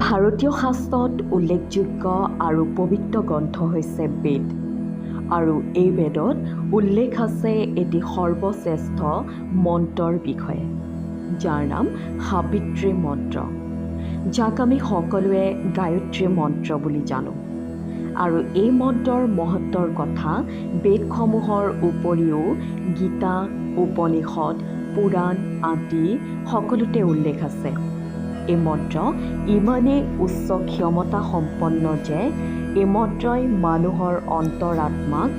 ভাৰতীয় শাস্ত্ৰত উল্লেখযোগ্য আৰু পবিত্ৰ গ্ৰন্থ হৈছে বেদ। আৰু এই বেদত উল্লেখ আছে এটি সৰ্বশ্ৰেষ্ঠ মন্ত্ৰৰ বিষয়ে, যাৰ নাম সাবিত্ৰী মন্ত্ৰ, যাক আমি সকলোৱে গায়ত্ৰী মন্ত্ৰ বুলি জানো। আৰু এই মন্ত্ৰৰ মহত্বৰ কথা বেদসমূহৰ উপৰিও গীতা, উপনিষদ, পুৰাণ আদি সকলোতে উল্লেখ আছে। এই মন্ত্ৰ ইমানেই উচ্চ ক্ষমতা সম্পন্ন যে এই মন্ত্ৰই মানুহৰ অন্তৰাত্মাক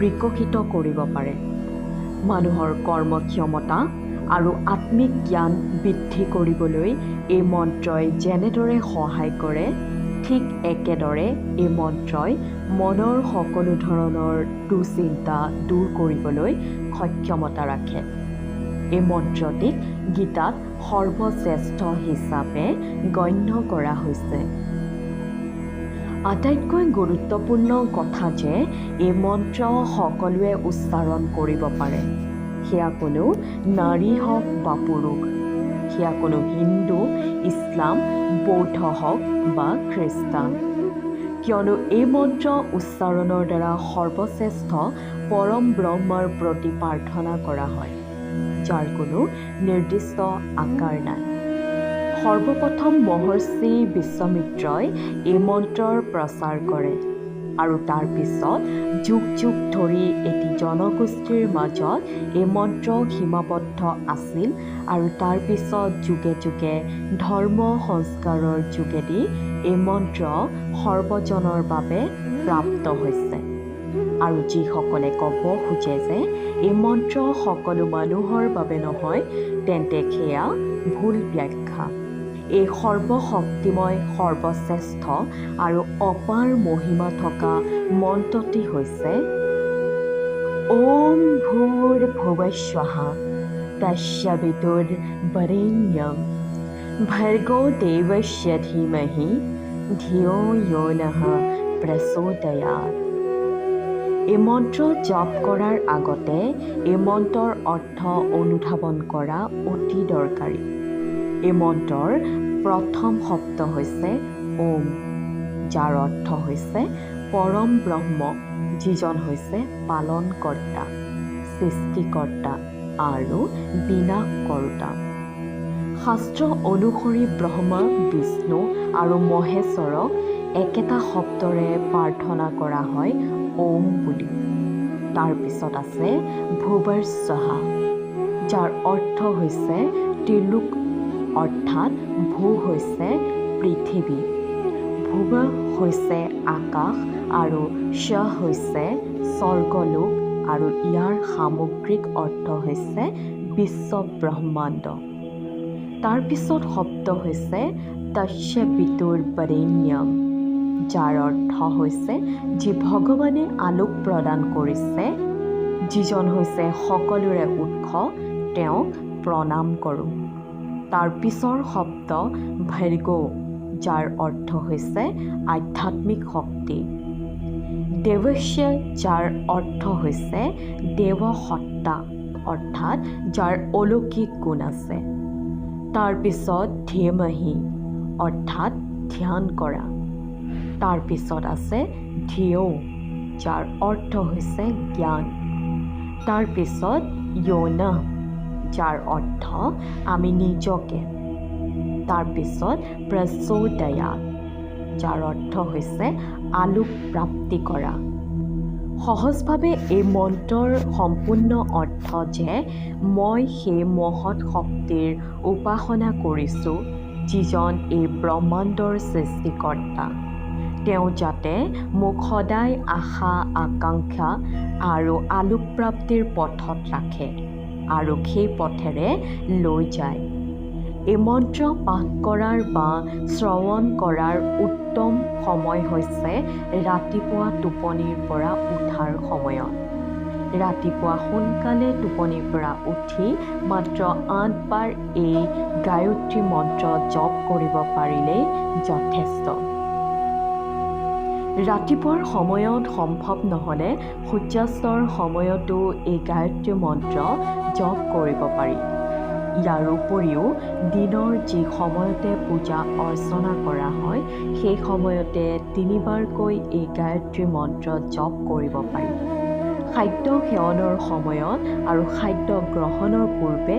বিকশিত কৰিব পাৰে। মানুহৰ কৰ্মক্ষমতা আৰু আত্মিক জ্ঞান বৃদ্ধি কৰিবলৈ এই মন্ত্ৰই যেনেদৰে সহায় কৰে, ঠিক একেদৰে এই মন্ত্ৰই মনৰ সকলো ধৰণৰ দুশ্চিন্তা দূৰ কৰিবলৈ সক্ষমতা ৰাখে। এই মন্ত্ৰটিক গীতাত সৰ্বশ্ৰেষ্ঠ হিচাপে গণ্য কৰা হৈছে। আটাইতকৈ গুৰুত্বপূৰ্ণ কথা যে এই মন্ত্ৰ সকলোৱে উচ্চাৰণ কৰিব পাৰে। সেয়া কোনো নাৰী হওক বা পুৰুষ, সেয়া কোনো হিন্দু, ইছলাম, বৌদ্ধ হওক বা খ্ৰীষ্টান, কিয়নো এই মন্ত্ৰ উচ্চাৰণৰ দ্বাৰা সৰ্বশ্ৰেষ্ঠ পৰম ব্ৰহ্মৰ প্ৰতি প্ৰাৰ্থনা কৰা হয়, যাৰ কোনো নিৰ্দিষ্ট আকাৰ নাই। সৰ্বপ্ৰথম মহৰ্ষি বিশ্বামিত্ৰই এই মন্ত্ৰৰ প্ৰচাৰ কৰে আৰু তাৰ পিছত যুগ যুগ ধৰি এটি জনগোষ্ঠীৰ মাজত এই মন্ত্ৰ সীমাবদ্ধ আছিল আৰু তাৰ পিছত যুগে যুগে ধৰ্ম সংস্কাৰৰ যোগেদি এই মন্ত্ৰ সৰ্বজনৰ বাবে প্ৰাপ্ত হৈছে। আৰু যিসকলে ক'ব খোজে যে এই মন্ত্ৰ সকলো মানুহৰ বাবে নহয়, তেন্তে সেয়া ভুল ব্যাখ্যা। এই সৰ্বশক্তিময়, সৰ্বশ্ৰেষ্ঠ আৰু অপাৰ মহিমা থকা মন্ত্ৰটি হৈছে ওম ভূৰ্ভুৱঃস্বঃ তস্য বিতুৰ্বৰেণ্যং ভৰ্গো দেৱস্য ধীমহি ধিয়ো য়ো নঃ প্ৰচোদয়াৎ। এই মন্ত্ৰ জপ কৰাৰ আগতে এই মন্ত্ৰৰ অৰ্থ অনুধাৱন কৰা অতি দৰকাৰী। এই মন্ত্ৰৰ প্ৰথম শব্দ হৈছে ওম, যাৰ অৰ্থ হৈছে পৰম ব্ৰহ্ম, যিজন হৈছে পালনকৰ্তা, সৃষ্টিকৰ্তা আৰু বিনাশকৰ্তা। শাস্ত্ৰ অনুসৰি ব্ৰহ্মা, বিষ্ণু আৰু মহেশ্বৰক একেটা শব্দৰে প্ৰাৰ্থনা কৰা হয় ওম বুলি। তাৰ পিছত আছে ভূৱঃস্বঃ, যাৰ অৰ্থ হৈছে ত্ৰিলোক, অৰ্থাৎ ভূ হৈছে পৃথিৱী, ভুৱ হৈছে আকাশ আৰু স্ব হৈছে স্বৰ্গলোক, আৰু ইয়াৰ সামগ্ৰিক অৰ্থ হৈছে বিশ্ব ব্ৰহ্মাণ্ড। তাৰ পিছত শব্দ হৈছে তস্য বিতুৰ্বৰেণ্যং, যাৰ অৰ্থ হৈছে যি ভগৱানে আলোক প্ৰদান কৰিছে, যিজন হৈছে সকলোৰে উৎস, তেওঁক প্ৰণাম কৰোঁ। তাৰ পিছৰ শব্দ ভৰ্গো, যাৰ অৰ্থ হৈছে আধ্যাত্মিক শক্তি। দেৱস্য, যাৰ অৰ্থ হৈছে দেৱসত্তা, অৰ্থাৎ যাৰ অলৌকিক গুণ আছে। তাৰ পিছত ধীমহি, অৰ্থাৎ ধ্যান কৰা। তাৰ পিছত আছে ধিয়ো, যাৰ অৰ্থ হৈছে জ্ঞান। তাৰ পিছত য়ো নঃ, যাৰ অৰ্থ আমি নিজকে। তাৰ পিছত প্ৰচোদয়াৎ, যাৰ অৰ্থ হৈছে আলোক প্ৰাপ্তি কৰা। সহজভাৱে এই মন্ত্ৰৰ সম্পূৰ্ণ অৰ্থ যে মই সেই মহৎ শক্তিৰ উপাসনা কৰিছোঁ, যিজন এই ব্ৰহ্মাণ্ডৰ সৃষ্টিকৰ্তা। তেওঁ যাতে মোক সদায় আশা, আকাংক্ষা আৰু আলোকপ্ৰাপ্তিৰ পথত ৰাখে আৰু সেই পথেৰে লৈ যায়। এই মন্ত্ৰ পাঠ কৰাৰ বা শ্ৰৱণ কৰাৰ উত্তম সময় হৈছে ৰাতিপুৱা টোপনিৰ পৰা উঠাৰ সময়ত। ৰাতিপুৱা সোনকালে টোপনিৰ পৰা উঠি মাত্ৰ 8 বাৰ এই গায়ত্ৰী মন্ত্ৰ জপ কৰিব পাৰিলেই যথেষ্ট। ৰাতিপুৱাৰ সময়ত সম্ভৱ নহ'লে সূৰ্যাস্তৰ সময়তো এই গায়ত্ৰী মন্ত্ৰ জপ কৰিব পাৰি। ইয়াৰ উপৰিও দিনৰ যি সময়তে পূজা অৰ্চনা কৰা হয় সেই সময়তে 3 বাৰকৈ এই গায়ত্ৰী মন্ত্ৰ জপ কৰিব পাৰি। খাদ্য সেৱনৰ সময়ত আৰু খাদ্য গ্ৰহণৰ পূৰ্বে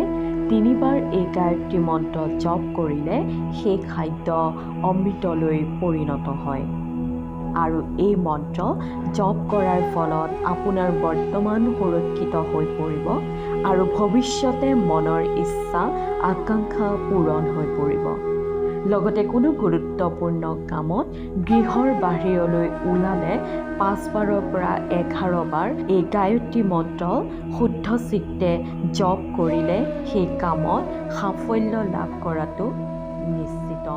3 বাৰ এই গায়ত্ৰী মন্ত্ৰ জপ কৰিলে সেই খাদ্য অমৃতলৈ পৰিণত হয়। আৰু এই মন্ত্ৰ জপ কৰাৰ ফলত আপোনাৰ বৰ্তমান সুৰক্ষিত হৈ পৰিব আৰু ভৱিষ্যতে মনৰ ইচ্ছা আকাংক্ষা পূৰণ হৈ পৰিব। লগতে কোনো গুৰুত্বপূৰ্ণ কামত গৃহৰ বাহিৰলৈ ওলালে 5 বাৰৰ পৰা 11 বাৰ এই গায়ত্ৰী মন্ত্ৰ শুদ্ধ চিত্তে জপ কৰিলে সেই কামত সাফল্য লাভ কৰাটো নিশ্চিত।